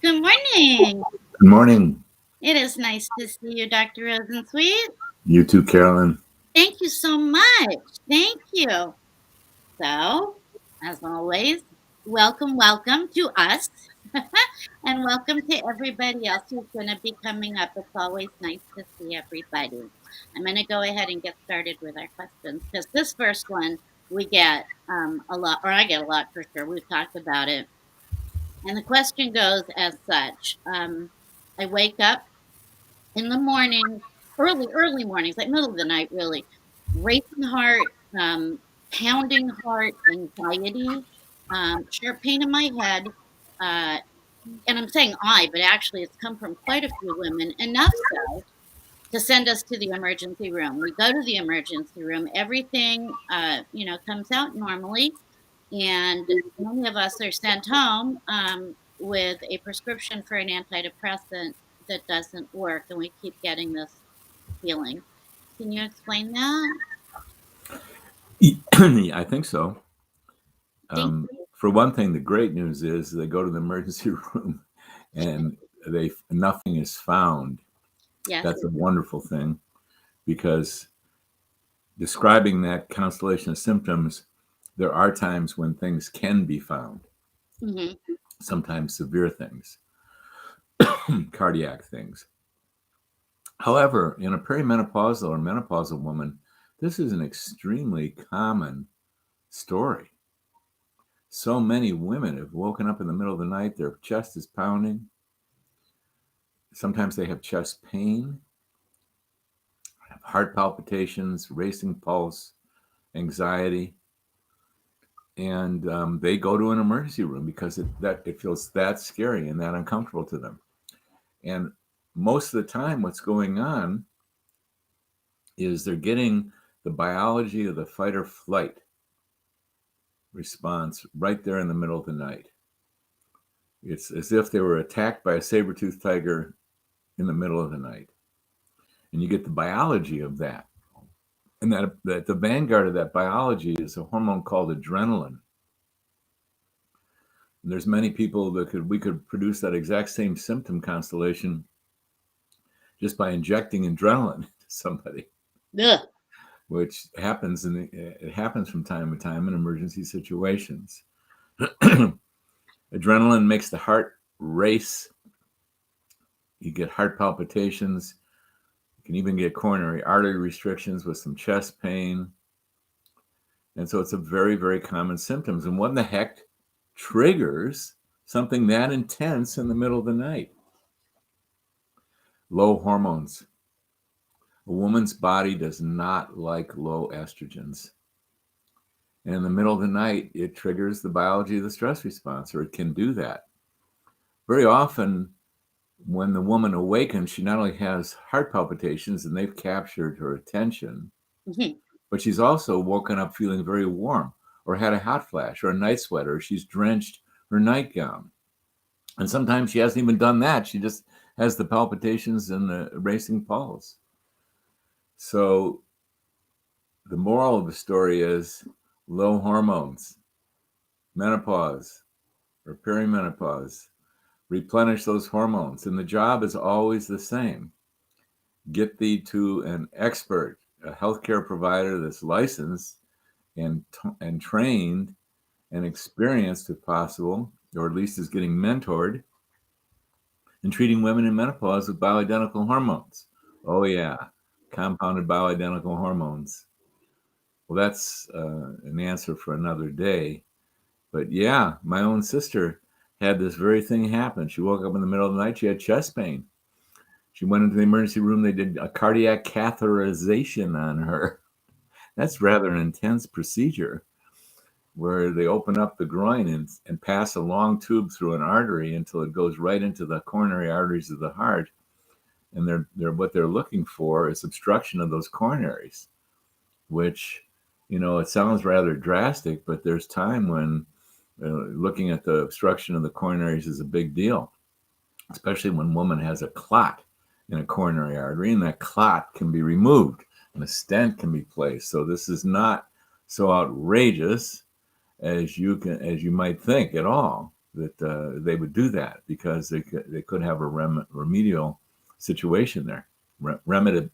Good morning. Good morning. It is nice to see you, Dr. Rosensweet. You too, Carolyn. Thank you so much. Thank you. So, as always, welcome to us. And welcome to everybody else who's going to be coming up. It's always nice to see everybody. I'm going to go ahead and get started with our questions because this first one we get a lot, or I get a lot for sure. We've talked about it. And the question goes as such. I wake up in the morning, early mornings, like middle of the night, really, racing heart, pounding heart, anxiety, sharp pain in my head. Uh, and I'm saying but actually, it's come from quite a few women, enough so to send us to the emergency room. We go to the emergency room, everything, comes out normally. And many of us are sent home with a prescription for an antidepressant that doesn't work, and we keep getting this feeling. Can you explain that? I think so. Thank you. For one thing, the great news is they go to the emergency room and nothing is found. Yes. That's a wonderful thing because describing that constellation of symptoms, there are times when things can be found. Mm-hmm. Sometimes severe things, cardiac things. However, in a perimenopausal or menopausal woman, this is an extremely common story. So many women have woken up in the middle of the night, their chest is pounding. Sometimes they have chest pain, have heart palpitations, racing pulse, anxiety, and they go to an emergency room because it feels that scary and that uncomfortable to them. And most of the time, what's going on is they're getting the biology of the fight or flight response right there in the middle of the night. It's as if they were attacked by a saber-toothed tiger in the middle of the night. And you get the biology of that. And that the vanguard of that biology is a hormone called adrenaline. And there's many people that we could produce that exact same symptom constellation just by injecting adrenaline to somebody. Ugh. Which happens it happens from time to time in emergency situations. Adrenaline makes the heart race. You get heart palpitations. You can even get coronary artery restrictions with some chest pain. And so it's a very, very common symptoms. And what in the heck triggers something that intense in the middle of the night? Low hormones. A woman's body does not like low estrogens. And in the middle of the night, it triggers the biology of the stress response, or it can do that. Very often, when the woman awakens, she not only has heart palpitations and they've captured her attention, Mm-hmm. but she's also woken up feeling very warm or had a hot flash or a night sweat or she's drenched her nightgown. And sometimes she hasn't even done that. She just has the palpitations and the racing pulse. So the moral of the story is low hormones, menopause or perimenopause, replenish those hormones. And the job is always the same. Get thee to an expert, a healthcare provider that's licensed and trained and experienced if possible, or at least is getting mentored in treating women in menopause with bioidentical hormones. Oh yeah, compounded bioidentical hormones. Well, that's an answer for another day. But yeah, my own sister had this very thing happen. She woke up in the middle of the night. She had chest pain. She went into the emergency room. They did a cardiac catheterization on her. That's rather an intense procedure where they open up the groin and pass a long tube through an artery until it goes right into the coronary arteries of the heart. And they're what they're looking for is obstruction of those coronaries, which, it sounds rather drastic, but there's time when looking at the obstruction of the coronaries is a big deal, especially when a woman has a clot in a coronary artery, and that clot can be removed and a stent can be placed. So this is not so outrageous as you might think at all. that they would do that because they could have a remedial situation there, remediable.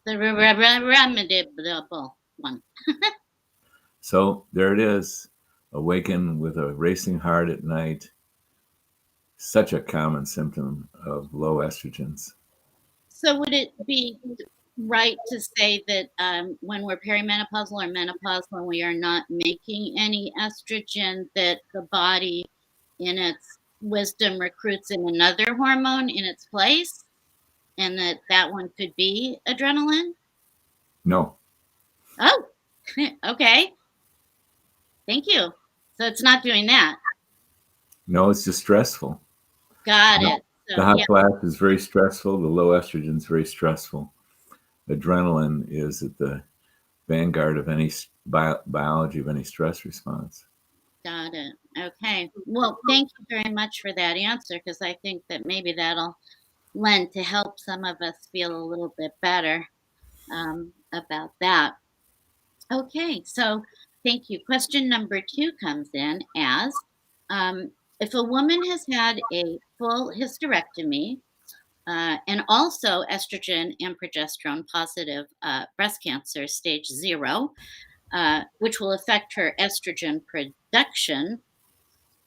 The remediable one. So there it is, awaken with a racing heart at night, such a common symptom of low estrogens. So would it be right to say that when we're perimenopausal or menopause, when we are not making any estrogen, that the body, in its wisdom, recruits in another hormone in its place, and that one could be adrenaline? No, Oh, okay. Thank you. So it's not doing that. no, it's just stressful. Got it. The So hot yeah, flash is very stressful. The low estrogen is very stressful. Adrenaline is at the vanguard of any biology of any stress response. got it. Okay. Well, thank you very much for that answer, because I think that maybe that'll lend to help some of us feel a little bit better about that. Okay, so thank you. Question number 2 comes in as if a woman has had a full hysterectomy and also estrogen and progesterone positive breast cancer, stage 0, which will affect her estrogen production,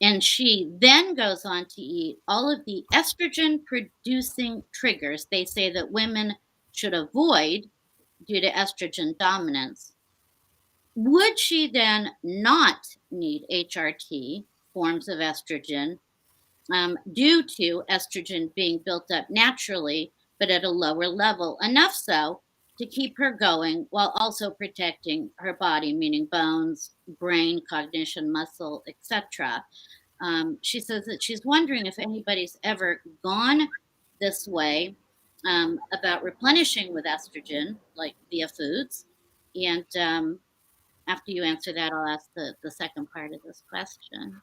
and she then goes on to eat all of the estrogen producing triggers they say that women should avoid due to estrogen dominance. Would she then not need HRT, forms of estrogen, due to estrogen being built up naturally, but at a lower level, enough so to keep her going while also protecting her body, meaning bones, brain, cognition, muscle, etc.? She says that she's wondering if anybody's ever gone this way about replenishing with estrogen, like via foods. And after you answer that, I'll ask the second part of this question.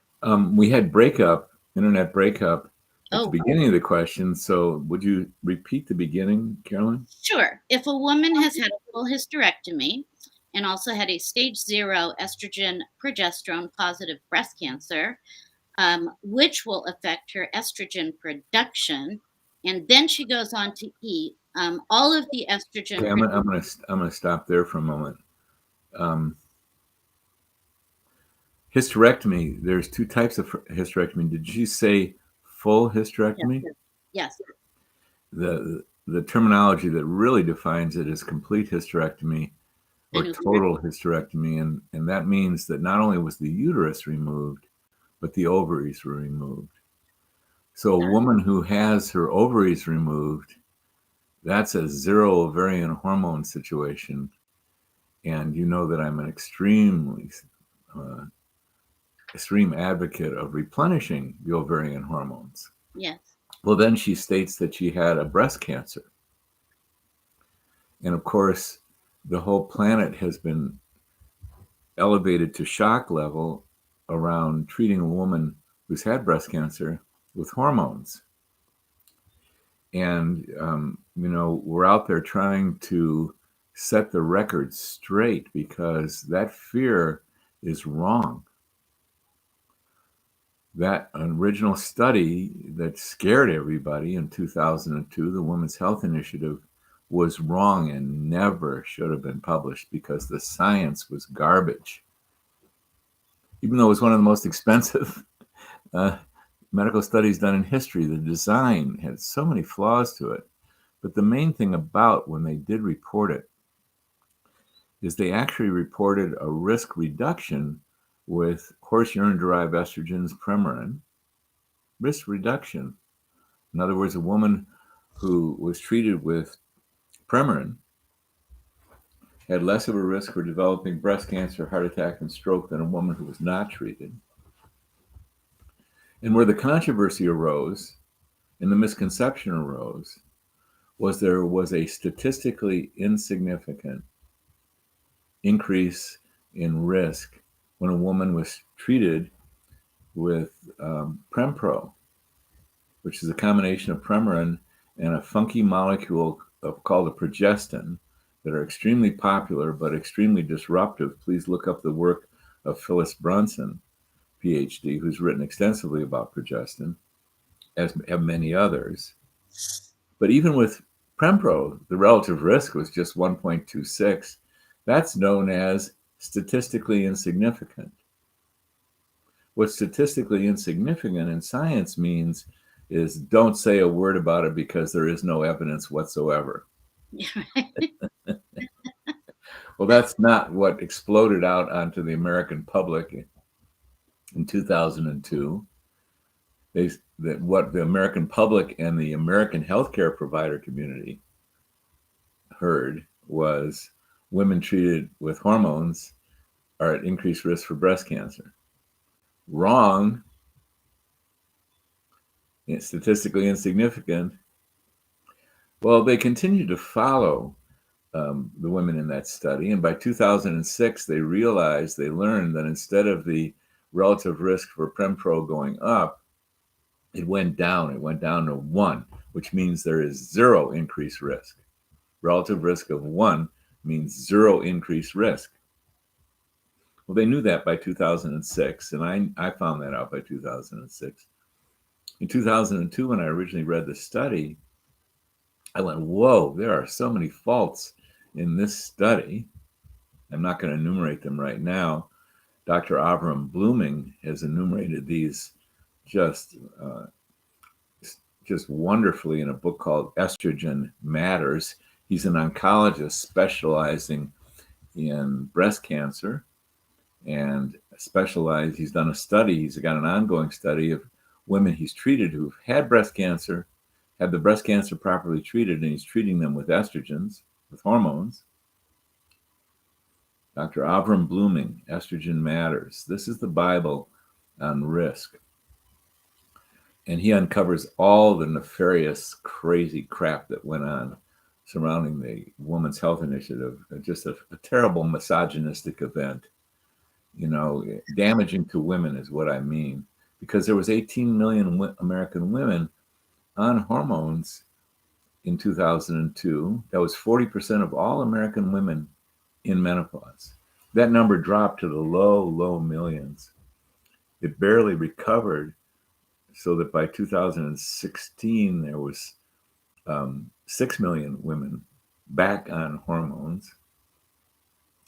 We had internet breakup at the Oh, beginning of the question. So would you repeat the beginning, Carolyn? sure. If a woman has had a full hysterectomy and also had a stage 0 estrogen progesterone positive breast cancer, which will affect her estrogen production, and then she goes on to eat all of the estrogen Okay, I'm gonna stop there for a moment. Um, Hysterectomy. There's two types of hysterectomy. Did you say full hysterectomy? Yes. The terminology that really defines it is complete hysterectomy or total hysterectomy, and that means that not only was the uterus removed, but the ovaries were removed. So a woman who has her ovaries removed, that's a zero ovarian hormone situation. And you know that I'm an uh, extreme advocate of replenishing the ovarian hormones. Yes. Well, then she states that she had a breast cancer. And of course, the whole planet has been elevated to shock level around treating a woman who's had breast cancer with hormones. And, we're out there trying to set the record straight because that fear is wrong. That original study that scared everybody in 2002, the Women's Health Initiative, was wrong and never should have been published because the science was garbage. Even though it was one of the most expensive medical studies done in history, the design had so many flaws to it. But the main thing about when they did report it is they actually reported a risk reduction with horse urine-derived estrogens, Premarin, risk reduction. In other words, a woman who was treated with Premarin had less of a risk for developing breast cancer, heart attack, and stroke than a woman who was not treated. And where the controversy arose and the misconception arose was there was a statistically insignificant increase in risk when a woman was treated with Prempro, which is a combination of Premarin and a funky molecule called a progestin that are extremely popular but extremely disruptive. Please look up the work of Phyllis Brunson. PhD, who's written extensively about progestin, as have many others. But even with Prempro, the relative risk was just 1.26. That's known as statistically insignificant. What statistically insignificant in science means is don't say a word about it because there is no evidence whatsoever. Well, that's not what exploded out onto the American public in 2002. What the American public and the American healthcare provider community heard was women treated with hormones are at increased risk for breast cancer. Wrong, statistically insignificant. Well, they continued to follow the women in that study, and by 2006, they learned that instead of the relative risk for Prempro going up, it went down. It went down to 1, which means there is 0 increased risk. Relative risk of 1 means 0 increased risk. Well, they knew that by 2006, and I found that out by 2006. In 2002, when I originally read the study, I went, whoa, there are so many faults in this study. I'm not going to enumerate them right now. Dr. Avram Blooming has enumerated these just wonderfully in a book called Estrogen Matters. He's an oncologist specializing in breast cancer and he's done a study, he's got an ongoing study of women he's treated who've had breast cancer, had the breast cancer properly treated, and he's treating them with estrogens, with hormones. Dr. Avram Blooming, Estrogen Matters. This is the Bible on risk. And he uncovers all the nefarious, crazy crap that went on surrounding the Women's Health Initiative. Just a terrible misogynistic event. Damaging to women is what I mean. Because there was 18 million American women on hormones in 2002. That was 40% of all American women in menopause. That number dropped to the low millions. It barely recovered, so that by 2016, there was 6 million women back on hormones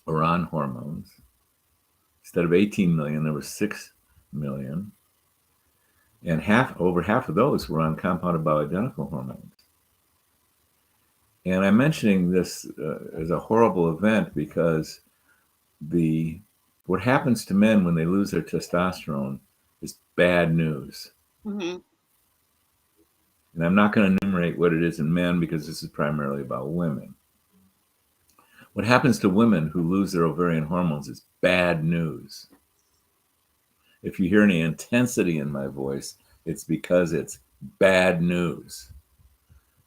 or on hormones. Instead of 18 million, there was 6 million. And over half of those were on compounded bioidentical hormones. And I'm mentioning this as a horrible event because what happens to men when they lose their testosterone is bad news. Mm-hmm. And I'm not going to enumerate what it is in men because this is primarily about women. What happens to women who lose their ovarian hormones is bad news. If you hear any intensity in my voice, it's because it's bad news.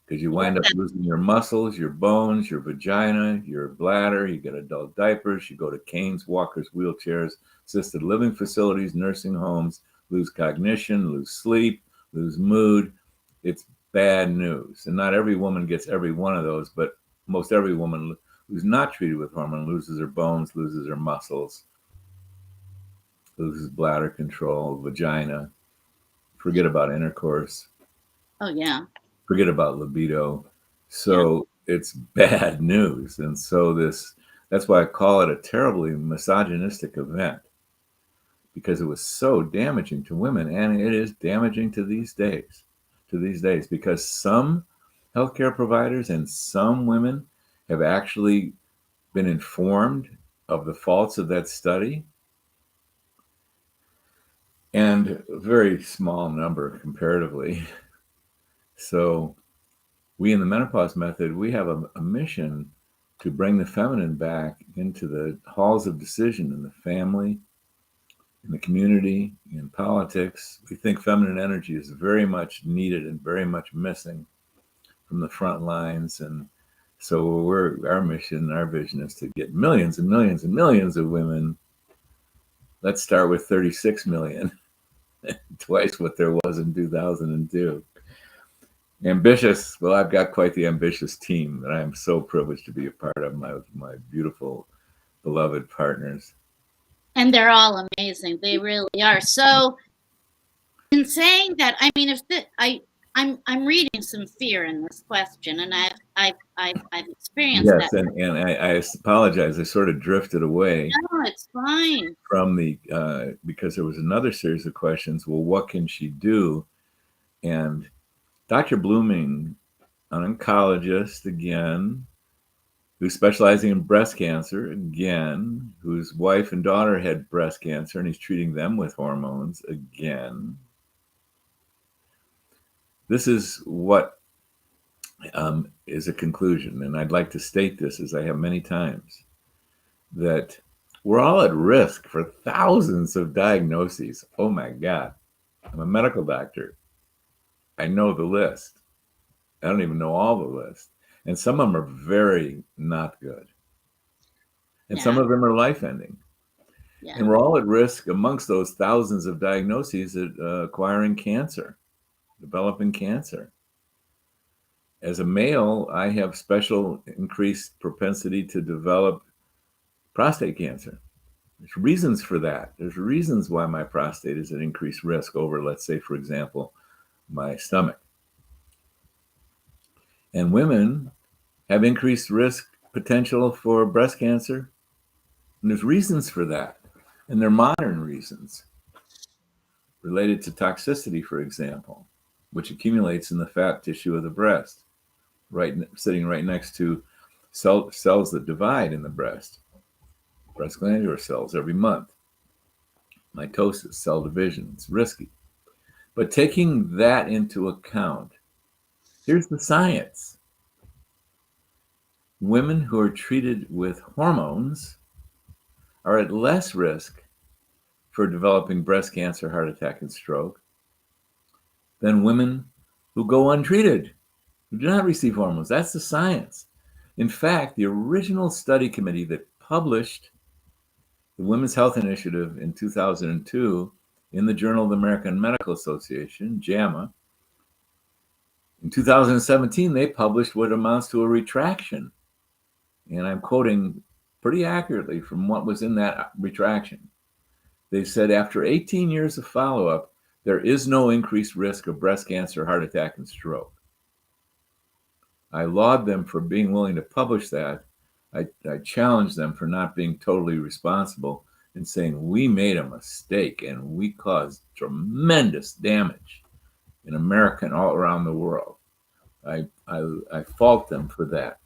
Because you wind up losing your muscles, your bones, your vagina, your bladder, you get adult diapers, you go to canes, walkers, wheelchairs, assisted living facilities, nursing homes, lose cognition, lose sleep, lose mood. It's bad news. And not every woman gets every one of those, but most every woman who's not treated with hormone loses her bones, loses her muscles, loses bladder control, vagina. Forget about intercourse. Oh, yeah. Forget about libido. So it's bad news. And so that's why I call it a terribly misogynistic event, because it was so damaging to women, and it is damaging to these days, because some healthcare providers and some women have actually been informed of the faults of that study, and a very small number comparatively. So we in the menopause method, we have a mission to bring the feminine back into the halls of decision in the family, in the community, in politics. We think feminine energy is very much needed and very much missing from the front lines. And so our mission, our vision is to get millions and millions and millions of women. Let's start with 36 million, twice what there was in 2002. Ambitious. Well, I've got quite the ambitious team that I am so privileged to be a part of, my beautiful, beloved partners. And they're all amazing. They really are. So, in saying that, I mean, I'm reading some fear in this question, and I've experienced that. Yes, and I apologize. I sort of drifted away No, it's fine. from the because there was another series of questions. Well, what can she do? And Dr. Blooming, an oncologist again, who's specializing in breast cancer again, whose wife and daughter had breast cancer, and he's treating them with hormones again. This is what is a conclusion, and I'd like to state this as I have many times, that we're all at risk for thousands of diagnoses. Oh my God, I'm a medical doctor. I know the list. I don't even know all the list. And some of them are very not good. And some Yeah, of them are life ending. yeah, And we're all at risk amongst those thousands of diagnoses at acquiring cancer, developing cancer. As a male, I have special increased propensity to develop prostate cancer. There's reasons for that. There's reasons why my prostate is at increased risk over, let's say, for example, my stomach. And women have increased risk potential for breast cancer. And there's reasons for that. And they're modern reasons related to toxicity, for example, which accumulates in the fat tissue of the breast, right, sitting right next to cells that divide in the breast glandular cells every month. Mitosis, cell division, it's risky. But taking that into account, here's the science. Women who are treated with hormones are at less risk for developing breast cancer, heart attack, and stroke than women who go untreated, who do not receive hormones. That's the science. In fact, the original study committee that published the Women's Health Initiative in 2002 in the Journal of the American Medical Association, JAMA, in 2017, they published what amounts to a retraction. And I'm quoting pretty accurately from what was in that retraction. They said after 18 years of follow-up, there is no increased risk of breast cancer, heart attack, and stroke. I laud them for being willing to publish that. I challenge them for not being totally responsible and saying we made a mistake and we caused tremendous damage in America and all around the world. I fault them for that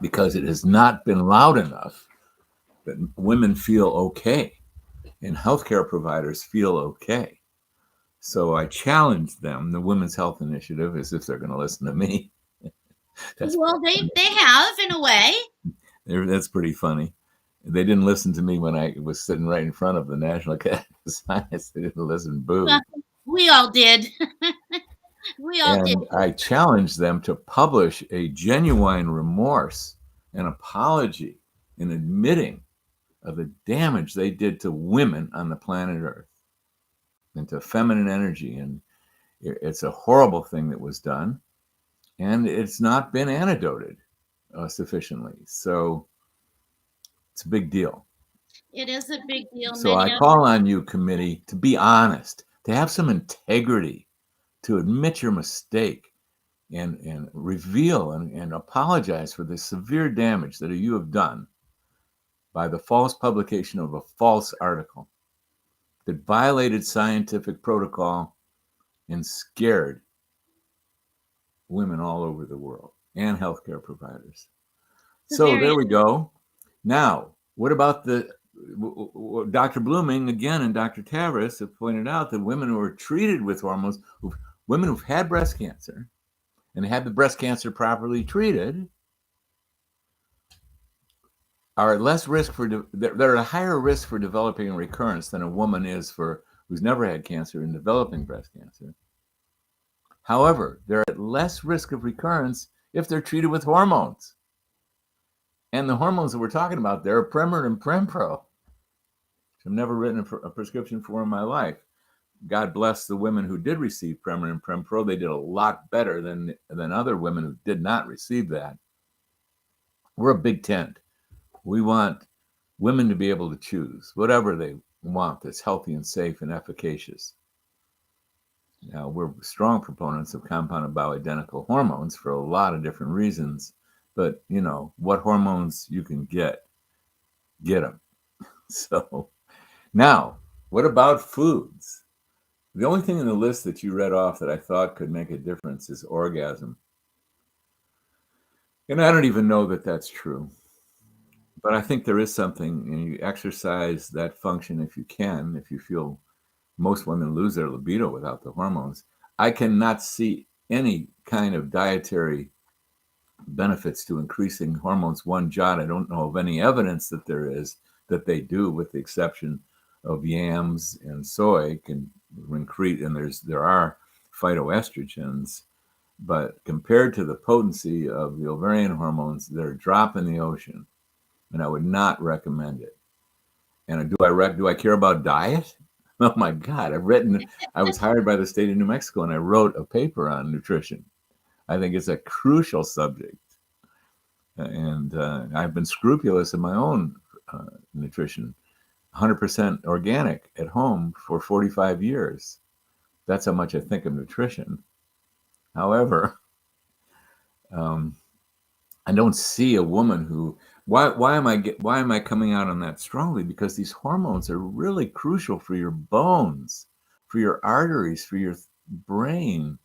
because it has not been loud enough that women feel okay and healthcare providers feel okay. So I challenge them, the Women's Health Initiative, as if they're going to listen to me. That's well, they have in a way. that's pretty funny. They didn't listen to me when I was sitting right in front of the National Academy of Science. They didn't listen, Well, boo. we all did. We all did. And I challenged them to publish a genuine remorse and apology in admitting of the damage they did to women on the planet Earth and to feminine energy. And it's a horrible thing that was done. And it's not been antidoted sufficiently. So it's a big deal. It is a big deal. So Many I of call on you, committee, to be honest, to have some integrity, to admit your mistake and reveal and apologize for the severe damage that you have done by the false publication of a false article that violated scientific protocol and scared women all over the world and healthcare providers. it's a So very there we go. Now, what about Dr. Blooming again and Dr. Tavris have pointed out that women who are treated with hormones, women who've had breast cancer and had the breast cancer properly treated, are at less risk they're at a higher risk for developing a recurrence than a woman is for who's never had cancer and developing breast cancer. However, they're at less risk of recurrence if they're treated with hormones. And the hormones that we're talking about there are Premarin and Prempro. I've never written a prescription for in my life. God bless the women who did receive Premarin and Prempro. They did a lot better than other women who did not receive that. We're a big tent. We want women to be able to choose whatever they want that's healthy and safe and efficacious. Now, we're strong proponents of compounded bioidentical hormones for a lot of different reasons, but what hormones you can get them. So now, what about foods? The only thing in the list that you read off that I thought could make a difference is orgasm. And I don't even know that that's true. But I think there is something, and you exercise that function if you can, if you feel most women lose their libido without the hormones. I cannot see any kind of dietary benefits to increasing hormones one jot. I don't know of any evidence that there is that they do, with the exception of yams and soy can increase, and there are phytoestrogens, but compared to the potency of the ovarian hormones, they're a drop in the ocean, and I would not recommend it. And do I care about diet? Oh my God, I was hired by the state of New Mexico and I wrote a paper on nutrition. I think it's a crucial subject. And I've been scrupulous in my own nutrition, 100% organic at home for 45 years. That's how much I think of nutrition. However, um, I don't see a woman who. Why am I coming out on that strongly? Because these hormones are really crucial for your bones, for your arteries, for your brain,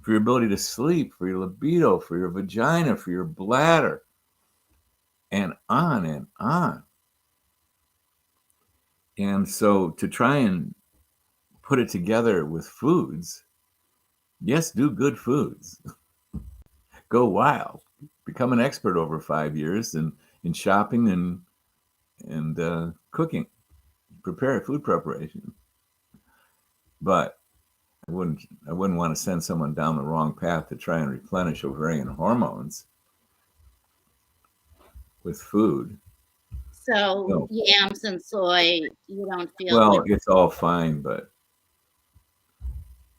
for your ability to sleep, for your libido, for your vagina, for your bladder, and on and on. And so to try and put it together with foods, yes, do good foods. Go wild. Become an expert over 5 years in shopping and cooking, prepare food preparation. But I wouldn't want to send someone down the wrong path to try and replenish ovarian hormones with food. So No. yams and soy, you don't feel Well, would. it's all fine, but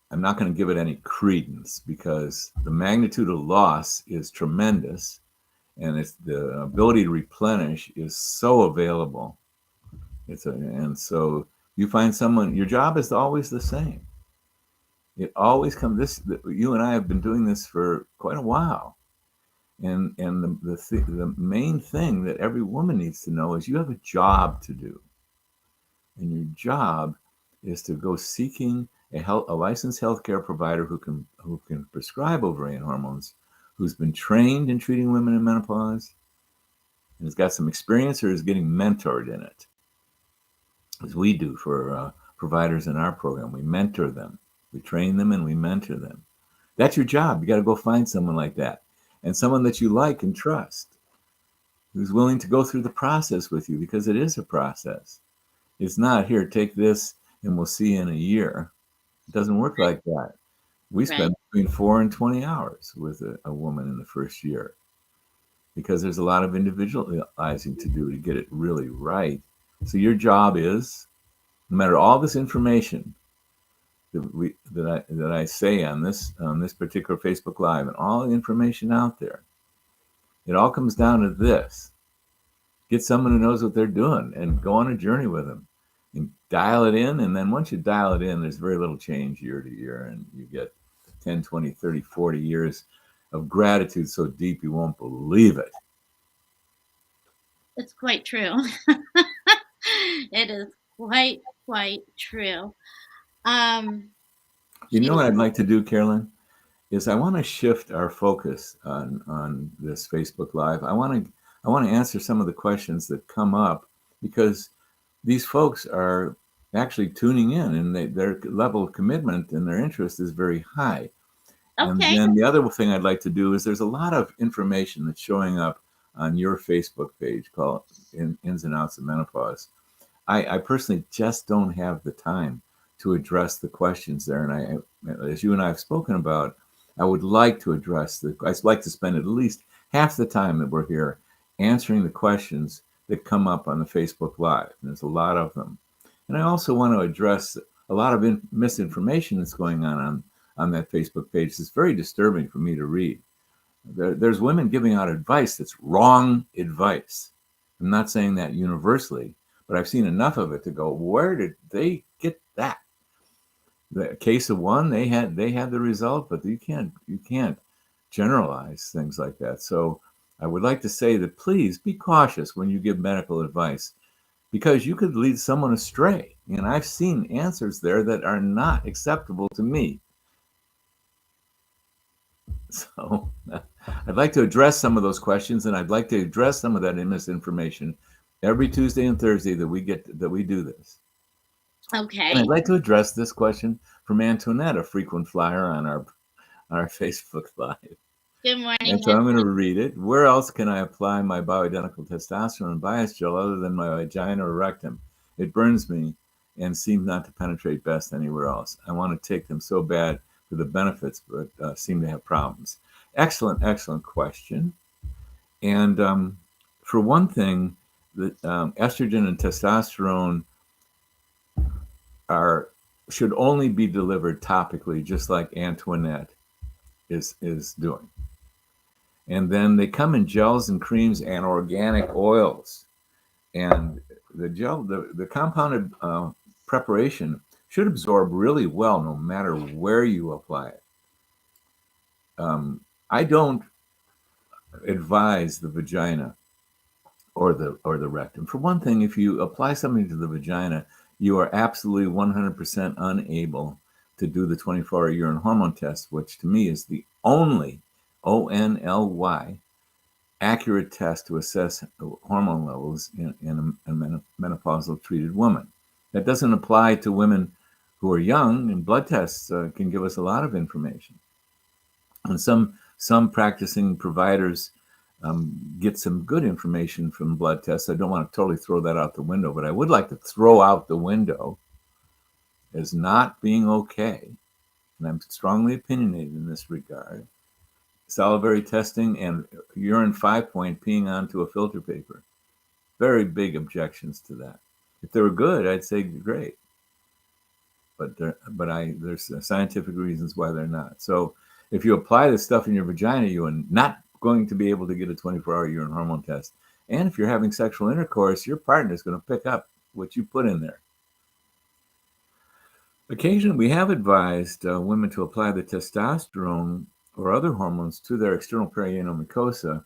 I'm not going to give it any credence because the magnitude of loss is tremendous, and it's the ability to replenish is so available. And so you find someone. Your job is always the same. It always comes. You and I have been doing this for quite a while, and the main thing that every woman needs to know is you have a job to do, and your job is to go seeking a licensed healthcare provider who can prescribe ovarian hormones, who's been trained in treating women in menopause, and has got some experience or is getting mentored in it, as we do for providers in our program. We mentor them, we train them, and we mentor them. That's your job. You got to go find someone like that, and someone that you like and trust, who's willing to go through the process with you, because it is a process. It's not, here, take this and we'll see you in a year. It doesn't work like that. We Right. spend between 4 and 20 hours with a woman in the first year, because there's a lot of individualizing to do to get it really right. So your job is, no matter all this information that I say on this particular Facebook Live and all the information out there, it all comes down to this: get someone who knows what they're doing and go on a journey with them and dial it in. And then once you dial it in, there's very little change year to year, and you get 10, 20, 30, 40 years of gratitude so deep you won't believe it. It's quite true. It is quite true. Um, You know geez, what I'd like to do, Carolyn, is I want to shift our focus on this Facebook Live. I want to answer some of the questions that come up, because these folks are actually tuning in, and their level of commitment and their interest is very high. And okay. then the other thing I'd like to do is, there's a lot of information that's showing up on your Facebook page called Ins and Outs of Menopause. I personally just don't have the time to address the questions there. And as you and I have spoken about, I would like to I'd like to spend at least half the time that we're here answering the questions that come up on the Facebook Live. And there's a lot of them. And I also want to address a lot of misinformation that's going on that Facebook page. It's very disturbing for me to read. There's women giving out advice that's wrong advice. I'm not saying that universally, but I've seen enough of it to go, where did they get that? The case of one, they had the result, but you can't generalize things like that. So I would like to say that please be cautious when you give medical advice because you could lead someone astray. And I've seen answers there that are not acceptable to me. So I'd like to address some of those questions, and I'd like to address some of that misinformation every Tuesday and Thursday that we do this. And Okay. I'd like to address this question from Antoinette, a frequent flyer on our Facebook Live. Good morning. And so I'm going to read it. Where else can I apply my bioidentical testosterone bias gel other than my vagina or rectum? It burns me and seems not to penetrate best anywhere else. I want to take them so bad for the benefits, but seem to have problems. Excellent, excellent question. And for one thing, the estrogen and testosterone are should only be delivered topically, just like Antoinette is doing. And then they come in gels and creams and organic oils. And the gel, the compounded preparation should absorb really well no matter where you apply it. I don't advise the vagina or the rectum. For one thing, if you apply something to the vagina, you are absolutely 100% unable to do the 24-hour urine hormone test, which to me is the only ONLY accurate test to assess hormone levels in a menopausal treated woman. That doesn't apply to women who are young, and blood tests can give us a lot of information. And some practicing providers get some good information from blood tests. I don't want to totally throw that out the window, but I would like to throw out the window as not being okay. And I'm strongly opinionated in this regard. Salivary testing and urine 5-point peeing onto a filter paper. Very big objections to that. If they were good, I'd say great. But there's scientific reasons why they're not. So if you apply this stuff in your vagina, you are not going to be able to get a 24-hour urine hormone test. And if you're having sexual intercourse, your partner is going to pick up what you put in there. Occasionally, we have advised women to apply the testosterone or other hormones to their external perianal mucosa.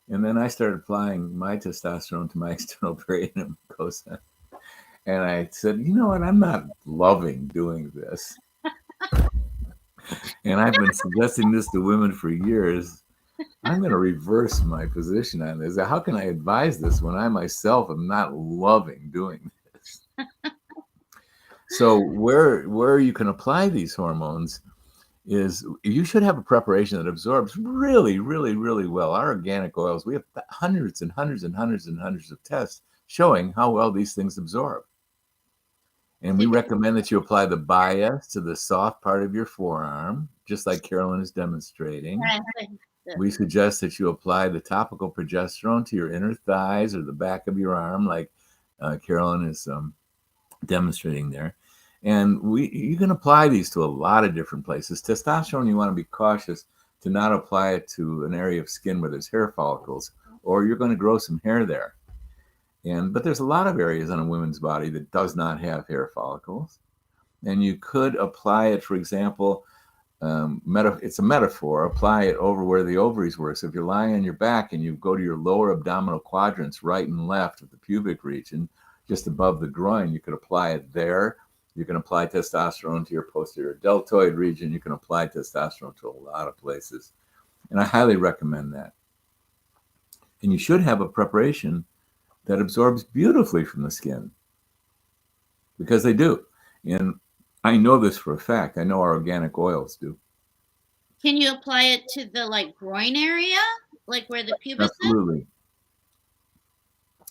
And then I started applying my testosterone to my external perianal mucosa. And I said, you know what? I'm not loving doing this. And I've been suggesting this to women for years. I'm going to reverse my position on this. How can I advise this when I myself am not loving doing this? So where you can apply these hormones is you should have a preparation that absorbs really, really, really well. Our organic oils, we have hundreds and hundreds and hundreds and hundreds of tests showing how well these things absorb. And we recommend that you apply the bias to the soft part of your forearm, just like Carolyn is demonstrating. We suggest that you apply the topical progesterone to your inner thighs or the back of your arm, like Carolyn is demonstrating there. And you can apply these to a lot of different places. Testosterone, you want to be cautious to not apply it to an area of skin where there's hair follicles, or you're going to grow some hair there. But there's a lot of areas on a woman's body that does not have hair follicles. And you could apply it, for example, it's a metaphor, apply it over where the ovaries were. So if you're lying on your back and you go to your lower abdominal quadrants, right and left of the pubic region, just above the groin, you could apply it there. You can apply testosterone to your posterior deltoid region. You can apply testosterone to a lot of places. And I highly recommend that. And you should have a preparation that absorbs beautifully from the skin, because they do. And I know this for a fact. I know our organic oils do. Can you apply it to the groin area, like where the pubis Absolutely. is?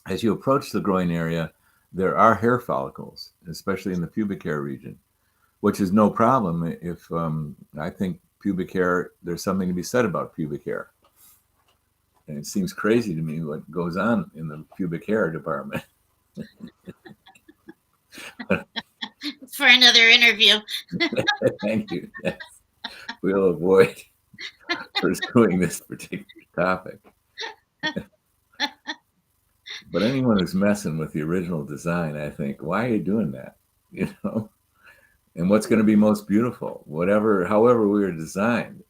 As you approach the groin area, there are hair follicles, especially in the pubic hair region, which is no problem if I think pubic hair, there's something to be said about pubic hair. And it seems crazy to me what goes on in the pubic hair department. For another interview. Thank you. Yes. We'll avoid pursuing this particular topic. But anyone who's messing with the original design, I think, why are you doing that? You know, and what's going to be most beautiful, whatever, however we were designed.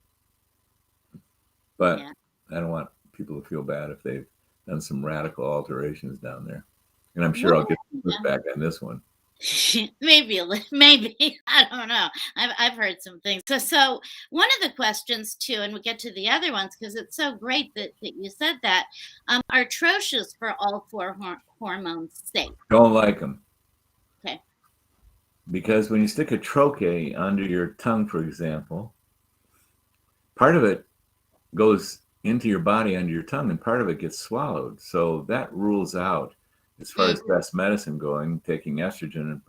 But Yeah. I don't want people to feel bad if they've done some radical alterations down there. And I'm sure I'll Well, get pushback on this one. maybe maybe I don't know. I've heard some things. So one of the questions too, and we'll get to the other ones because it's so great that you said that. Are atrocious for all four hormones safe? Don't like them. Okay. Because when you stick a troche under your tongue, for example, part of it goes into your body under your tongue and part of it gets swallowed. So that rules out, as far Mm, as best medicine going, taking estrogen and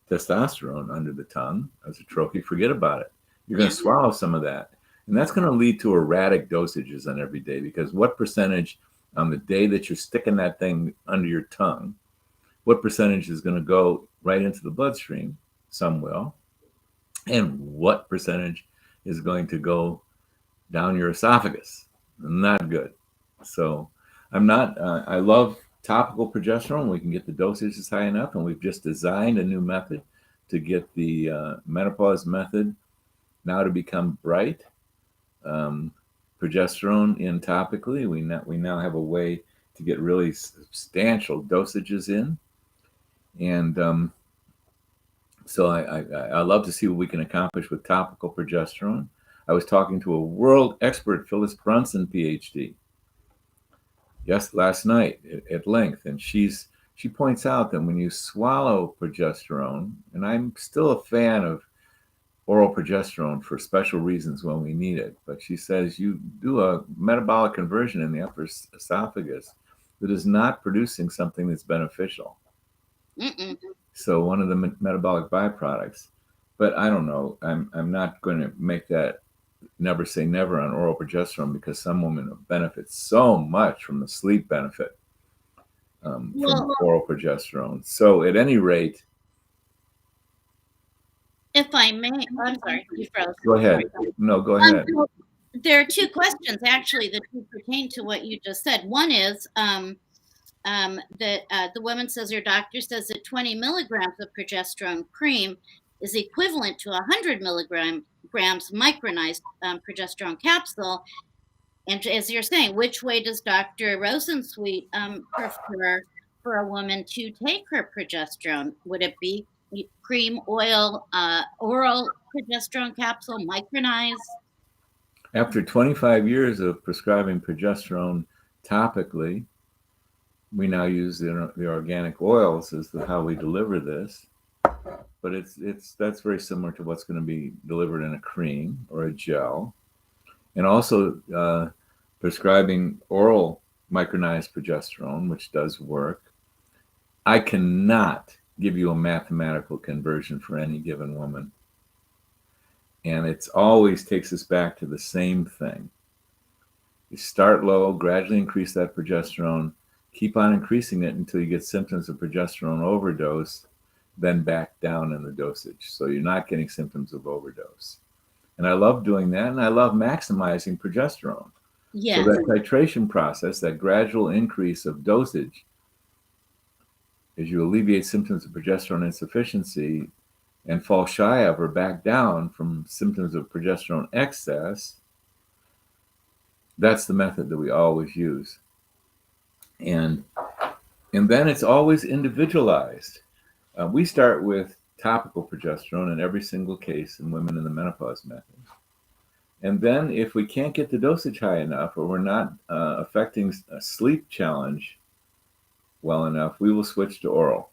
testosterone under the tongue as a troche. Forget about it. You're going yeah. to swallow some of that. And that's going to lead to erratic dosages on every day, because what percentage on the day that you're sticking that thing under your tongue, what percentage is going to go right into the bloodstream? Some will. And what percentage is going to go down your esophagus? Not good. So I'm not, I love topical progesterone. We can get the dosages high enough, and we've just designed a new method to get the menopause method now to become bright. Um, Progesterone in topically, we now have a way to get really substantial dosages in. And so I love to see what we can accomplish with topical progesterone. I was talking to a world expert, Phyllis Brunson, PhD, yes, last night at length, and she points out that when you swallow progesterone, and I'm still a fan of oral progesterone for special reasons when we need it, but she says you do a metabolic conversion in the upper esophagus that is not producing something that's beneficial. Mm-mm. So one of the metabolic byproducts. But I don't know. I'm not going to make that never say never on oral progesterone, because some women benefit so much from the sleep benefit from Well, oral progesterone. So at any rate, if I may, I'm sorry, you froze. go ahead. No, go ahead. So there are two questions actually that do pertain to what you just said. One is that the woman says her doctor says that 20 milligrams of progesterone cream is equivalent to 100 milligrams micronized progesterone capsule. And as you're saying, which way does Dr. Rosensweet prefer for a woman to take her progesterone? Would it be cream, oil, oral progesterone capsule, micronized? After 25 years of prescribing progesterone topically, we now use the organic oils as how we deliver this. But that's very similar to what's going to be delivered in a cream or a gel, and also prescribing oral micronized progesterone, which does work. I cannot give you a mathematical conversion for any given woman, and it always takes us back to the same thing. You start low, gradually increase that progesterone, keep on increasing it until you get symptoms of progesterone overdose, then back down in the dosage. So you're not getting symptoms of overdose. And I love doing that, and I love maximizing progesterone. So Yes. that titration process, that gradual increase of dosage, as you alleviate symptoms of progesterone insufficiency and fall shy of or back down from symptoms of progesterone excess, that's the method that we always use. And then it's always individualized. We start with topical progesterone in every single case in women in the menopause method. And then if we can't get the dosage high enough, or we're not affecting a sleep challenge well enough, we will switch to oral.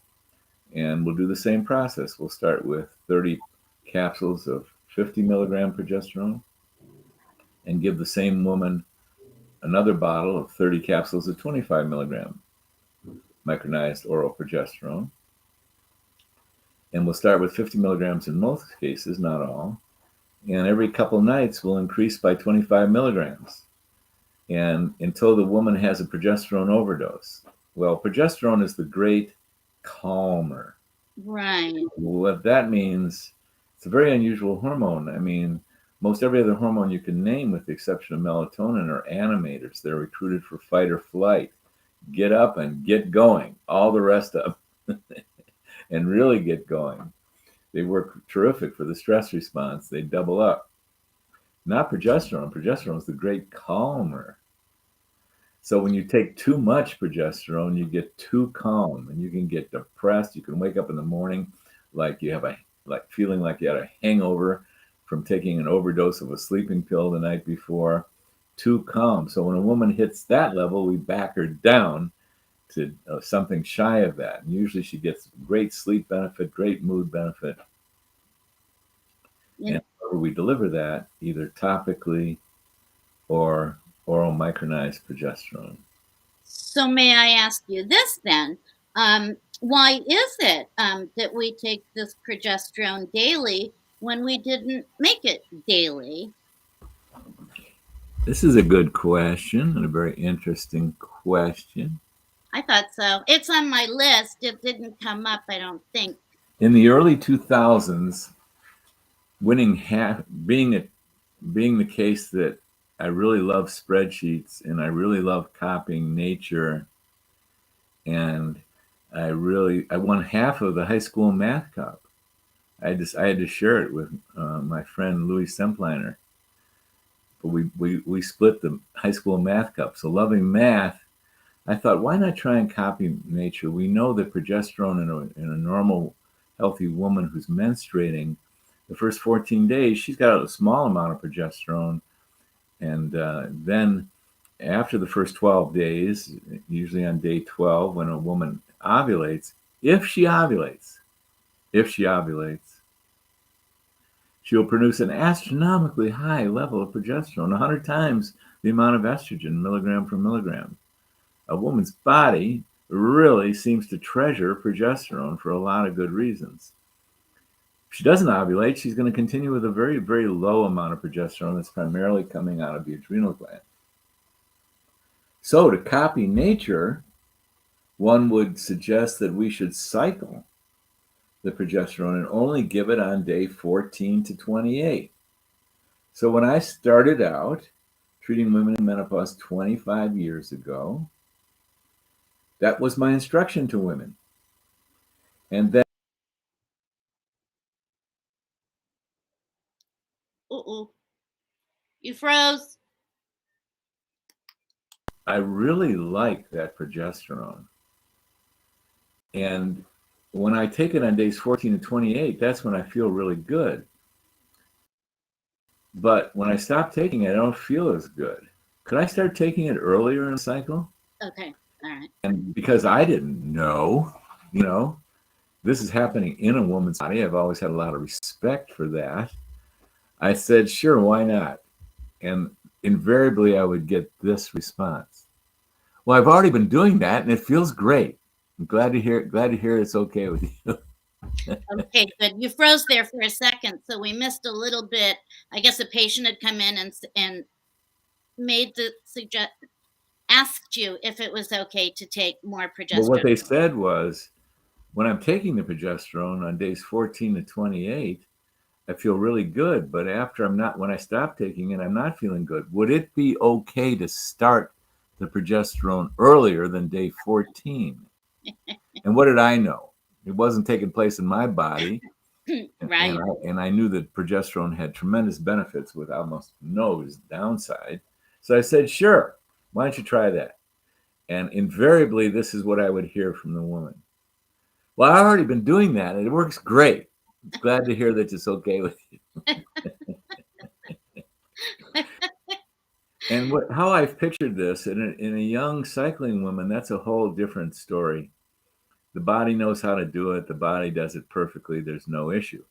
And we'll do the same process. We'll start with 30 capsules of 50 milligram progesterone and give the same woman another bottle of 30 capsules of 25 milligram micronized oral progesterone. And we'll start with 50 milligrams in most cases, not all. And every couple nights we'll increase by 25 milligrams, and until the woman has a progesterone overdose. Well, progesterone is the great calmer. Right. What that means, it's a very unusual hormone. I mean, Most every other hormone you can name, with the exception of melatonin, are animators. They're recruited for fight or flight, get up and get going, all the rest of and really get going. They work terrific for the stress response. They double up. Not progesterone. Progesterone is the great calmer. So when you take too much progesterone, you get too calm and you can get depressed. You can wake up in the morning like you have like feeling like you had a hangover from taking an overdose of a sleeping pill the night before. Too calm. So when a woman hits that level, we back her down to something shy of that. And usually she gets great sleep benefit, great mood benefit. You And we deliver that either topically or oral micronized progesterone. So may I ask you this then? Why is it that we take this progesterone daily when we didn't make it daily? This is a good question and a very interesting question. I thought so. It's on my list. It didn't come up, I don't think. In the early 2000s, winning half being the case that I really love spreadsheets and I really love copying nature, and I won half of the high school math cup. I had to share it with my friend Louis Sempliner. But we split the high school math cup. So loving math, I thought, why not try and copy nature? We know that progesterone in a normal, healthy woman who's menstruating, the first 14 days, she's got a small amount of progesterone. And then after the first 12 days, usually on day 12, when a woman ovulates, if she ovulates, if she ovulates, she'll produce an astronomically high level of progesterone, 100 times the amount of estrogen, milligram per milligram. A woman's body really seems to treasure progesterone for a lot of good reasons. If she doesn't ovulate, she's going to continue with a very, very low amount of progesterone that's primarily coming out of the adrenal gland. So, to copy nature, one would suggest that we should cycle the progesterone and only give it on day 14 to 28. So when I started out treating women in menopause 25 years ago, that was my instruction to women. And then Uh-oh. You froze. I really like that progesterone. And when I take it on days 14 to 28, that's when I feel really good. But when I stop taking it, I don't feel as good. Could I start taking it earlier in the cycle? Okay. All right. And because I didn't know, you know, this is happening in a woman's body. I've always had a lot of respect for that. I said, sure, why not? And invariably, I would get this response. Well, I've already been doing that, and it feels great. I'm glad to hear. Glad to hear it's okay with you. Okay, good. You froze there for a second, so we missed a little bit. I guess a patient had come in and made the suggest asked you if it was okay to take more But what progesterone. they said was, when I'm taking the progesterone on days 14 to 28, I feel really good. But after when I stop taking it, I'm not feeling good. Would it be okay to start the progesterone earlier than day 14? And what did I know? It wasn't taking place in my body. Right. And I knew that progesterone had tremendous benefits with almost no downside. So I said, sure, why don't you try that? And invariably, this is what I would hear from the woman. Well, I've already been doing that, and it works great. It's glad to hear that it's okay with you. And how I've pictured this in a young cycling woman, that's a whole different story. The body knows how to do it. The body does it perfectly. There's no issue.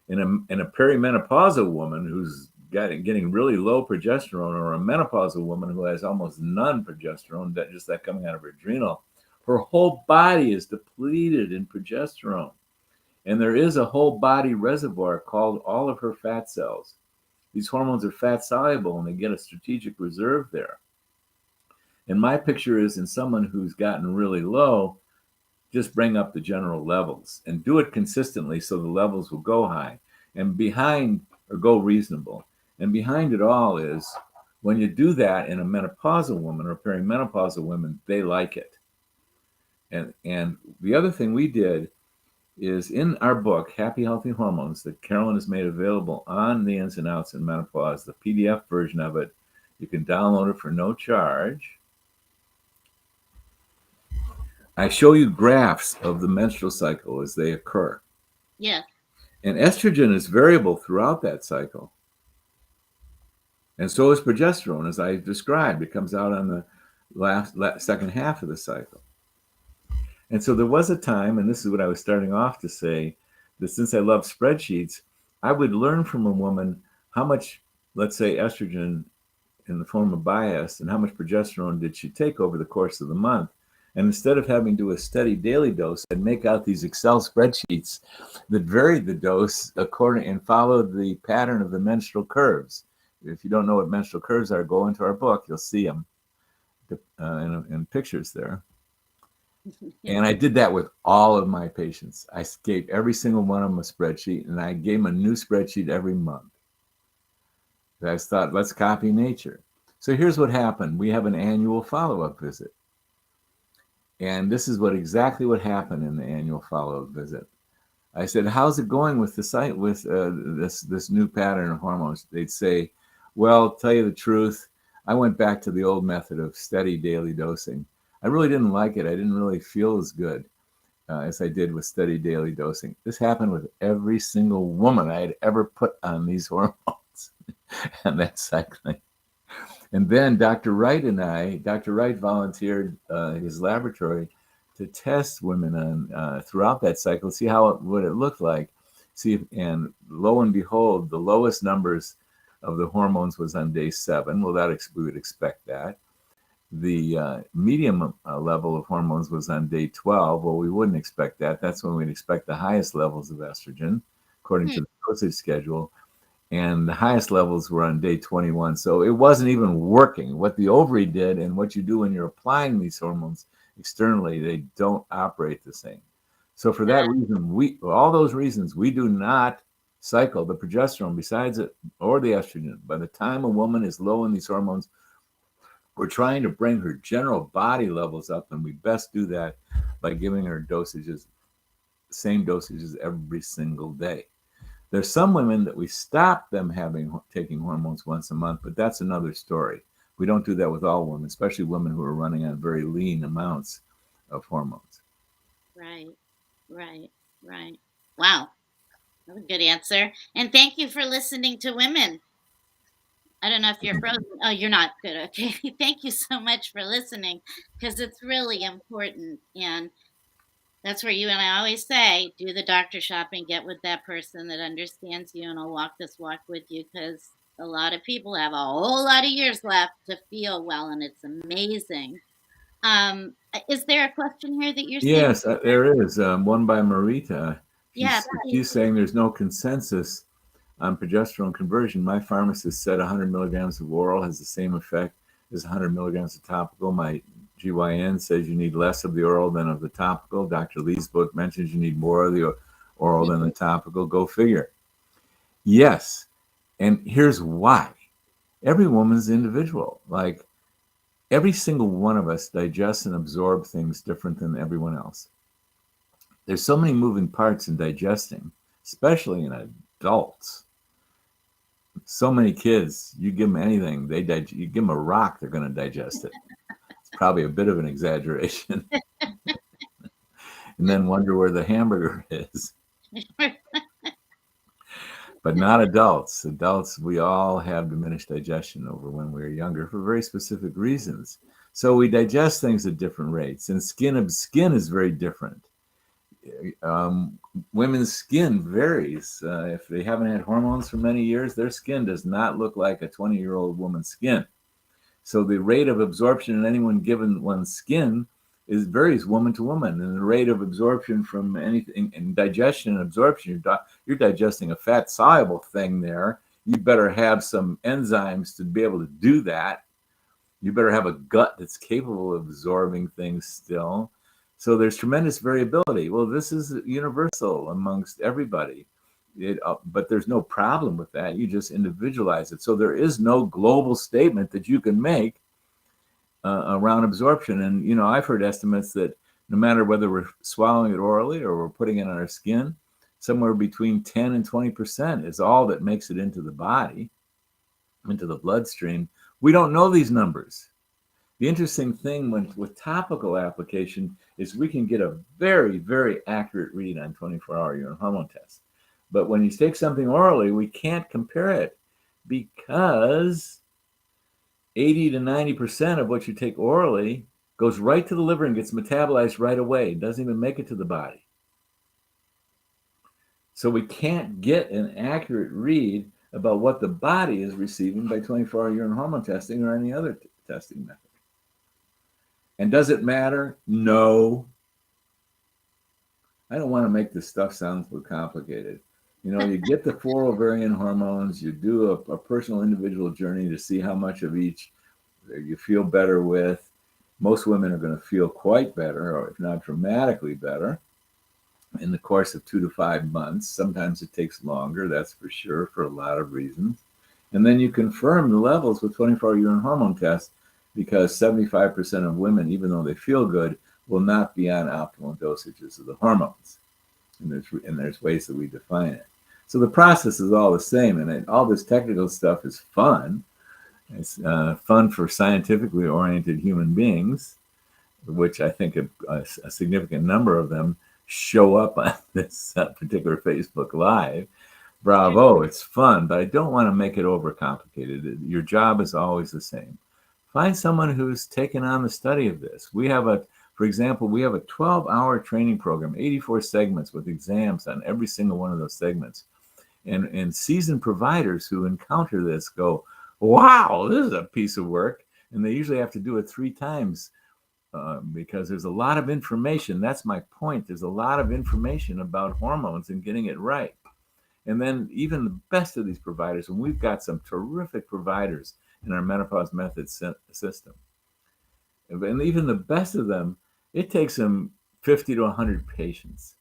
In a perimenopausal woman who's getting really low progesterone, or a menopausal woman who has almost none progesterone, that coming out of her adrenal, her whole body is depleted in progesterone. And there is a whole body reservoir called all of her fat cells. These hormones are fat soluble and they get a strategic reserve there. And my picture is, in someone who's gotten really low, just bring up the general levels and do it consistently so the levels will go high and behind or go reasonable. And behind it all is when you do that in a menopausal woman or perimenopausal women, they like it. And the other thing we did is in our book, Happy Healthy Hormones, that Carolyn has made available on the ins and outs in menopause, the PDF version of it. You can download it for no charge. I show you graphs of the menstrual cycle as they occur. Yes. And estrogen is variable throughout that cycle. And so is progesterone, as I described. It comes out on the second half of the cycle. And so there was a time, and this is what I was starting off to say, that since I love spreadsheets, I would learn from a woman how much, let's say, estrogen in the form of bias and how much progesterone did she take over the course of the month. And instead of having to do a steady daily dose, I'd make out these Excel spreadsheets that varied the dose according and followed the pattern of the menstrual curves. If you don't know what menstrual curves are, go into our book. You'll see them in pictures there. And I did that with all of my patients. I gave every single one of them a spreadsheet, and I gave them a new spreadsheet every month. I thought, let's copy nature. So here's what happened. We have an annual follow-up visit. And this is exactly what happened in the annual follow-up visit. I said, how's it going with the site with this new pattern of hormones? They'd say, well, tell you the truth, I went back to the old method of steady daily dosing. I really didn't like it. I didn't really feel as good as I did with steady daily dosing. This happened with every single woman I had ever put on these hormones and that cycling. And then Dr. Wright volunteered his laboratory to test women on throughout that cycle, see what it looked like. And lo and behold, the lowest numbers of the hormones was on day 7. Well, we would expect that. The medium level of hormones was on day 12. Well, we wouldn't expect that. That's when we'd expect the highest levels of estrogen, according to the dosage schedule. And the highest levels were on day 21. So it wasn't even working. What the ovary did and what you do when you're applying these hormones externally, they don't operate the same. So for that reason, all those reasons, we do not cycle the progesterone besides it or the estrogen. By the time a woman is low in these hormones, we're trying to bring her general body levels up, and we best do that by giving her same dosages every single day. There's some women that we stop them taking hormones once a month, but that's another story. We don't do that with all women, especially women who are running on very lean amounts of hormones. Right. Wow. That was a good answer. And thank you for listening to women. I don't know if you're frozen. Oh, you're not. Good. Okay. Thank you so much for listening because it's really important. And that's where you and I always say, do the doctor shopping, get with that person that understands you, and I'll walk this walk with you because a lot of people have a whole lot of years left to feel well, and it's amazing. Is there a question here that you're seeing? Yes, there is one by Marita. Yeah, She's saying there's no consensus on progesterone conversion. My pharmacist said 100 milligrams of oral has the same effect as 100 milligrams of topical. My GYN says you need less of the oral than of the topical. Dr. Lee's book mentions you need more of the oral than the topical. Go figure. Yes. And here's why. Every woman's individual. Like every single one of us digests and absorbs things different than everyone else. There's so many moving parts in digesting, especially in adults. So many kids, you give them anything, you give them a rock, they're going to digest it. It's probably a bit of an exaggeration. And then wonder where the hamburger is. But not adults. Adults, we all have diminished digestion over when we were younger for very specific reasons. So we digest things at different rates, and skin is very different. Women's skin varies. If they haven't had hormones for many years, their skin does not look like a 20-year-old woman's skin. So the rate of absorption in anyone given one's skin varies woman to woman, and the rate of absorption from anything in digestion and absorption, you're digesting a fat soluble thing there. You better have some enzymes to be able to do that. You better have a gut that's capable of absorbing things still. So there's tremendous variability. Well, this is universal amongst everybody. But there's no problem with that. You just individualize it. So there is no global statement that you can make around absorption. And, I've heard estimates that no matter whether we're swallowing it orally or we're putting it on our skin, somewhere between 10 and 20% is all that makes it into the body, into the bloodstream. We don't know these numbers. The interesting thing with topical application is we can get a very, very accurate read on 24-hour urine hormone tests. But when you take something orally, we can't compare it because 80 to 90% of what you take orally goes right to the liver and gets metabolized right away. It doesn't even make it to the body. So we can't get an accurate read about what the body is receiving by 24-hour urine hormone testing or any other testing method. And does it matter? No. I don't want to make this stuff sound so complicated. You get the 4 ovarian hormones, you do a personal individual journey to see how much of each you feel better with. Most women are going to feel quite better, or if not dramatically better, in the course of 2 to 5 months. Sometimes it takes longer, that's for sure, for a lot of reasons. And then you confirm the levels with 24-hour urine hormone tests, because 75% of women, even though they feel good, will not be on optimal dosages of the hormones. And there's ways that we define it. So the process is all the same, and all this technical stuff is fun. It's fun for scientifically oriented human beings, which I think a significant number of them show up on this particular Facebook Live. Bravo, it's fun, but I don't want to make it overcomplicated. Your job is always the same. Find someone who's taken on the study of this. For example, we have a 12-hour training program, 84 segments with exams on every single one of those segments. And seasoned providers who encounter this go, wow, this is a piece of work. And they usually have to do it 3 times because there's a lot of information. That's my point. There's a lot of information about hormones and getting it right. And then even the best of these providers, and we've got some terrific providers in our menopause method system. And even the best of them, it takes them 50 to 100 patients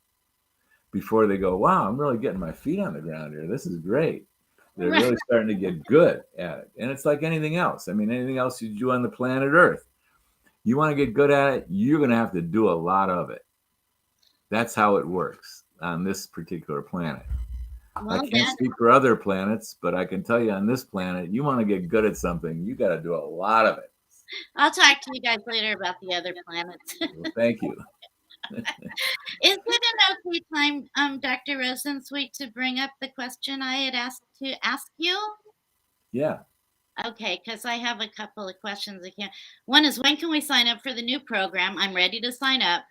before they go, wow, I'm really getting my feet on the ground here. This is great. They're really starting to get good at it. And it's like anything else. I mean, anything else you do on the planet Earth. You want to get good at it, you're going to have to do a lot of it. That's how it works on this particular planet. I can't speak for other planets, but I can tell you on this planet, you want to get good at something, you got to do a lot of it. I'll talk to you guys later about the other planets. Well, thank you. Is it an okay time, Dr. Rosensweet, to bring up the question I had asked to ask you? Yeah. Okay, because I have a couple of questions again. One is, when can we sign up for the new program? I'm ready to sign up.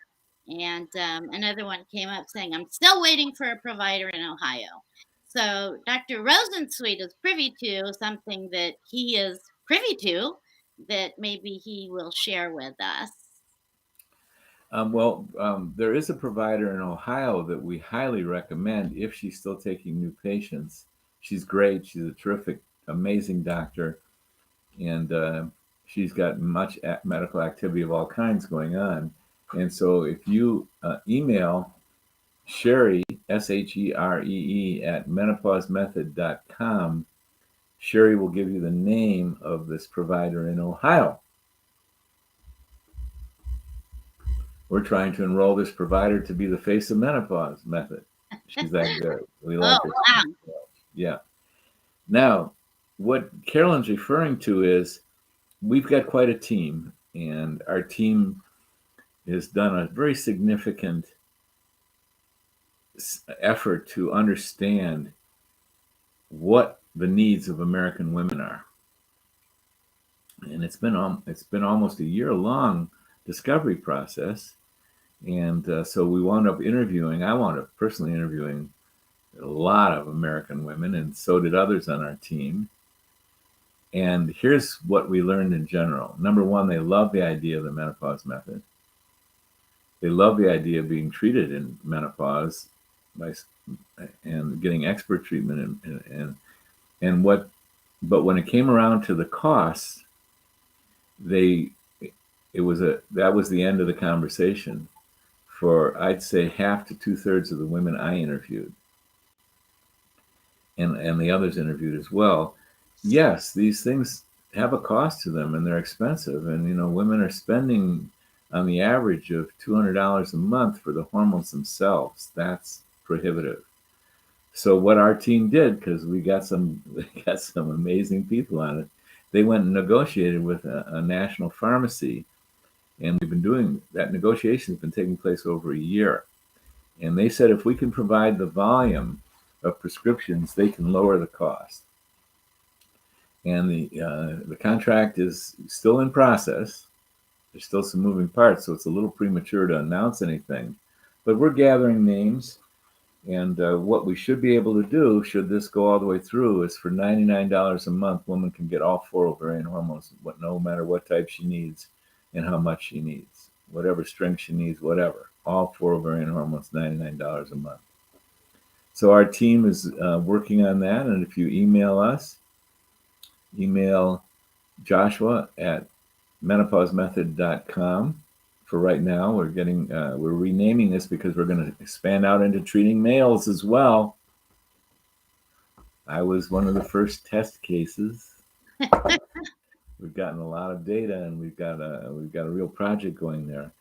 And another one came up saying, I'm still waiting for a provider in Ohio. So Dr. Rosensweet is privy to something that he is privy to that maybe he will share with us. There is a provider in Ohio that we highly recommend if she's still taking new patients. She's great. She's a terrific, amazing doctor. And she's got much medical activity of all kinds going on. And so if you email Sheree, Sheree, at menopausemethod.com, Sheree will give you the name of this provider in Ohio. We're trying to enroll this provider to be the face of menopause method. She's that good. We like her. Wow. Yeah. Now, what Carolyn's referring to is we've got quite a team, and our team has done a very significant effort to understand what the needs of American women are. And it's been almost a year-long discovery process. And so we wound up I wound up personally interviewing a lot of American women, and so did others on our team. And here's what we learned in general. Number one, they love the idea of the menopause method. They love the idea of being treated in menopause and getting expert treatment. But when it came around to the costs, that was the end of the conversation for, I'd say, half to 2/3 of the women I interviewed. and the others interviewed as well, yes, these things have a cost to them and they're expensive. And, women are spending on the average of $200 a month for the hormones themselves. That's prohibitive. So what our team did, because we got some amazing people on it, they went and negotiated with a national pharmacy, and we've been doing that. Negotiation has been taking place over a year, and they said if we can provide the volume of prescriptions, they can lower the cost. And the contract is still in process. There's still some moving parts, so it's a little premature to announce anything. But we're gathering names. And what we should be able to do, should this go all the way through, is for $99 a month, woman can get all 4 ovarian hormones, no matter what type she needs and how much she needs, whatever strength she needs, whatever. All 4 ovarian hormones, $99 a month. So our team is working on that. And if you email us, email Joshua at menopausemethod.com. For right now, we're renaming this because we're going to expand out into treating males as well. I was one of the first test cases. We've gotten a lot of data, and we've got a real project going there.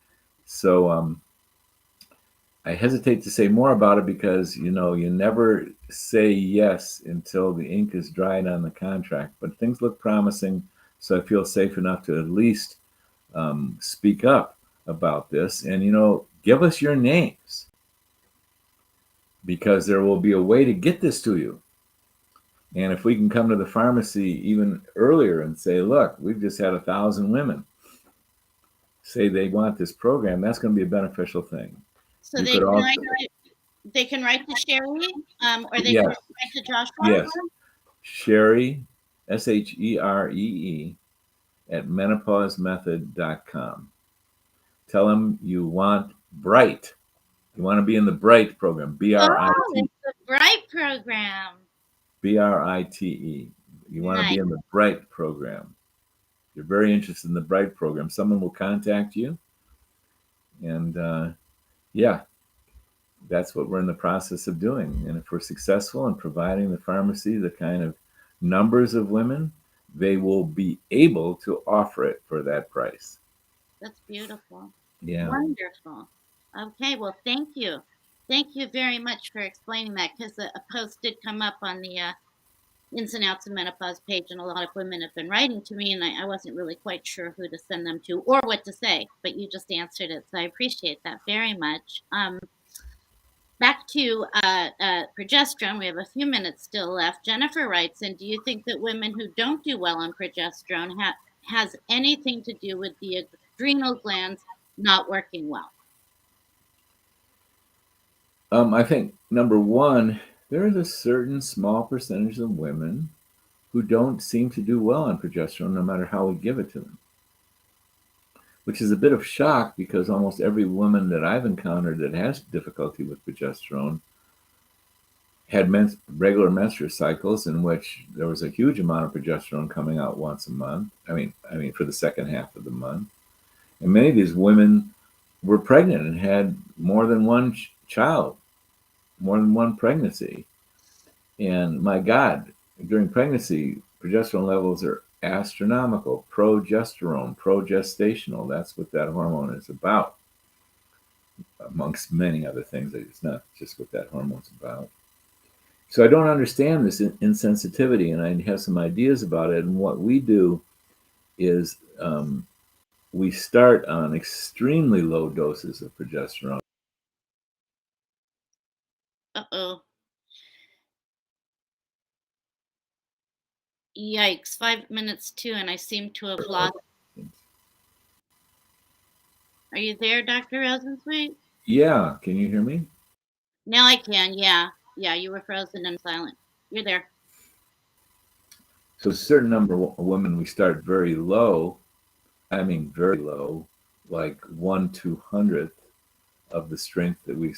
So I hesitate to say more about it because you never say yes until the ink is dried on the contract. But things look promising, so I feel safe enough to at least speak up about this. And give us your names, because there will be a way to get this to you. And if we can come to the pharmacy even earlier and say, look, we've just had 1,000 women say they want this program, that's going to be a beneficial thing. So they can write to Sherry, or they can write to Joshua. Yes, Sherry, SHEREE, at menopausemethod.com. Tell them you want Bright. You want to be in the Bright program, B-R-I-T. Oh, it's the Bright program. B-R-I-T-E. You want to be in the Bright program. You're very interested in the Bright program. Someone will contact you. And that's what we're in the process of doing. And if we're successful in providing the pharmacy the kind of numbers of women, they will be able to offer it for that price. That's beautiful. Yeah. Wonderful. Okay, well, thank you. Thank you very much for explaining that, because a post did come up on the Ins and Outs of Menopause page, and a lot of women have been writing to me, and I wasn't really quite sure who to send them to or what to say, but you just answered it, so I appreciate that very much. Back to progesterone, we have a few minutes still left. Jennifer writes, and do you think that women who don't do well on progesterone has anything to do with the adrenal glands not working well? I think, number one, there is a certain small percentage of women who don't seem to do well on progesterone no matter how we give it to them, which is a bit of shock because almost every woman that I've encountered that has difficulty with progesterone had regular menstrual cycles in which there was a huge amount of progesterone coming out once a month. I mean, for the second half of the month. And many of these women were pregnant and had more than one child, more than one pregnancy. And my God, during pregnancy, progesterone levels are astronomical. Progestational, that's what that hormone is about, amongst many other things. It's not just what that hormone's about. So I don't understand this insensitivity, and I have some ideas about it. And what we do is we start on extremely low doses of progesterone. Uh-oh. Yikes, 5 minutes too, and I seem to have lost. Are you there, Dr. Rosensweet? Yeah, can you hear me? Now I can, yeah. Yeah, you were frozen and silent. You're there. So a certain number of women, we start very low. I mean, very low, like 1/200th of the strength that we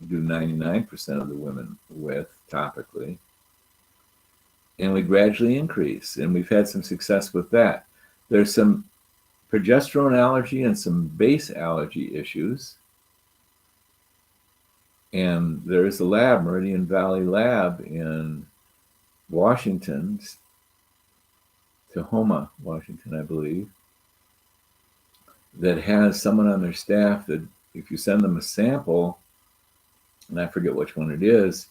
do 99% of the women with topically. And we gradually increase, and we've had some success with that. There's some progesterone allergy and some base allergy issues. And there is a lab, Meridian Valley Lab in Washington, Tahoma, Washington, I believe, that has someone on their staff that if you send them a sample, and I forget which one it is,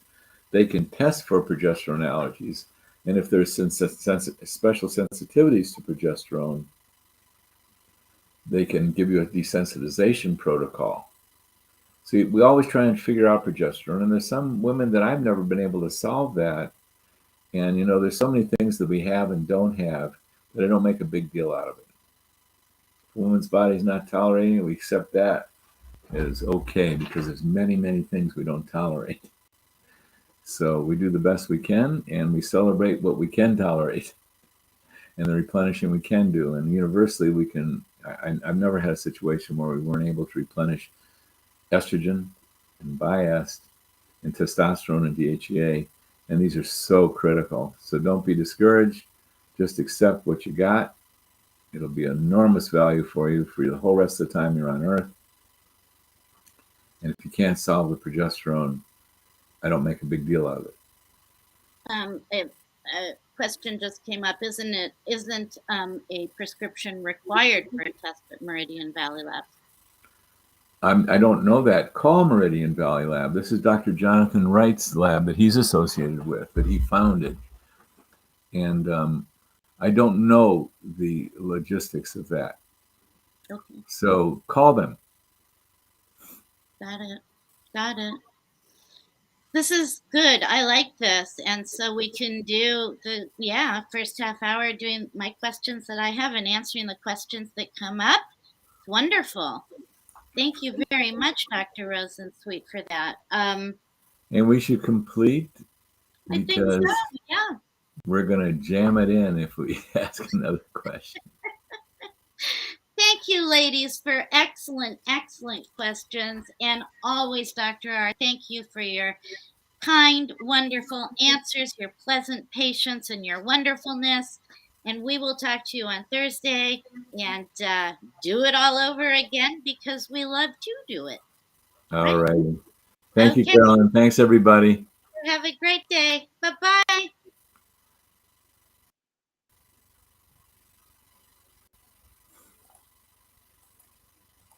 they can test for progesterone allergies. And if there's special sensitivities to progesterone, they can give you a desensitization protocol. See, we always try and figure out progesterone, and there's some women that I've never been able to solve that. And there's so many things that we have and don't have that I don't make a big deal out of it. If a woman's body's not tolerating it, we accept that as okay because there's many, many things we don't tolerate. So we do the best we can, and we celebrate what we can tolerate and the replenishing we can do. And universally, we can. I've never had a situation where we weren't able to replenish estrogen and biest and testosterone and DHEA. And these are so critical. So don't be discouraged. Just accept what you got. It'll be enormous value for you for the whole rest of the time you're on Earth. And if you can't solve the progesterone, I don't make a big deal out of it. A question just came up. Isn't a prescription required for a test at Meridian Valley Labs? I don't know that. Call Meridian Valley Lab. This is Dr. Jonathan Wright's lab that he's associated with, that he founded. And I don't know the logistics of that. Okay. So call them. Got it. This is good. I like this. And so we can do the first half hour doing my questions that I have and answering the questions that come up. It's wonderful. Thank you very much, Dr. Rosensweet, for that. And we should complete I think so, yeah. We're going to jam it in if we ask another question. Thank you, ladies, for excellent, excellent questions. And always, Dr. R, thank you for your kind, wonderful answers, your pleasant patience, and your wonderfulness. And we will talk to you on Thursday and do it all over again because we love to do it. All right. Thank you, Carolyn. Thanks, everybody. Have a great day. Bye-bye.